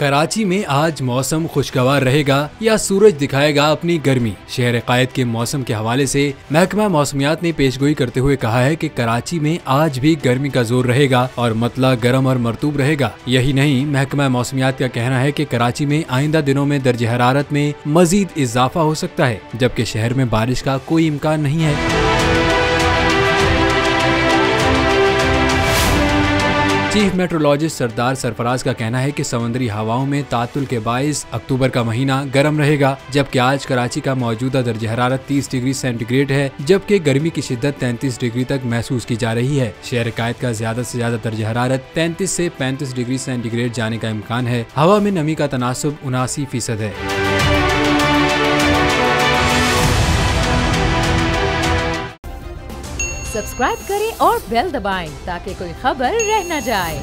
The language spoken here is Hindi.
कराची में आज मौसम खुशगवार रहेगा या सूरज दिखाएगा अपनी गर्मी। शहर कायद के मौसम के हवाले से महकमा मौसमियात ने पेशगोई करते हुए कहा है कि कराची में आज भी गर्मी का जोर रहेगा और मतला गर्म और मरतूब रहेगा। यही नहीं, महकमा मौसमियात का कहना है कि कराची में आइंदा दिनों में दर्जे हरारत में मजीद इजाफा हो सकता है, जबकि शहर में बारिश का कोई इम्कान नहीं है। चीफ मेट्रोलॉजिस्ट सरदार सरफराज का कहना है कि समुद्री हवाओं में तातुल के बाइस अक्टूबर का महीना गर्म रहेगा, जबकि आज कराची का मौजूदा दर्जे हरारत 30 डिग्री सेंटीग्रेड है, जबकि गर्मी की शिद्दत 33 डिग्री तक महसूस की जा रही है। शहर कायद का ज्यादा से ज्यादा दर्जे हरारत 33 से 35 डिग्री सेंटीग्रेड जाने का इम्कान है। हवा में नमी का तनासुब 79% है। सब्सक्राइब करें और बेल दबाएं ताकि कोई खबर रह न जाए।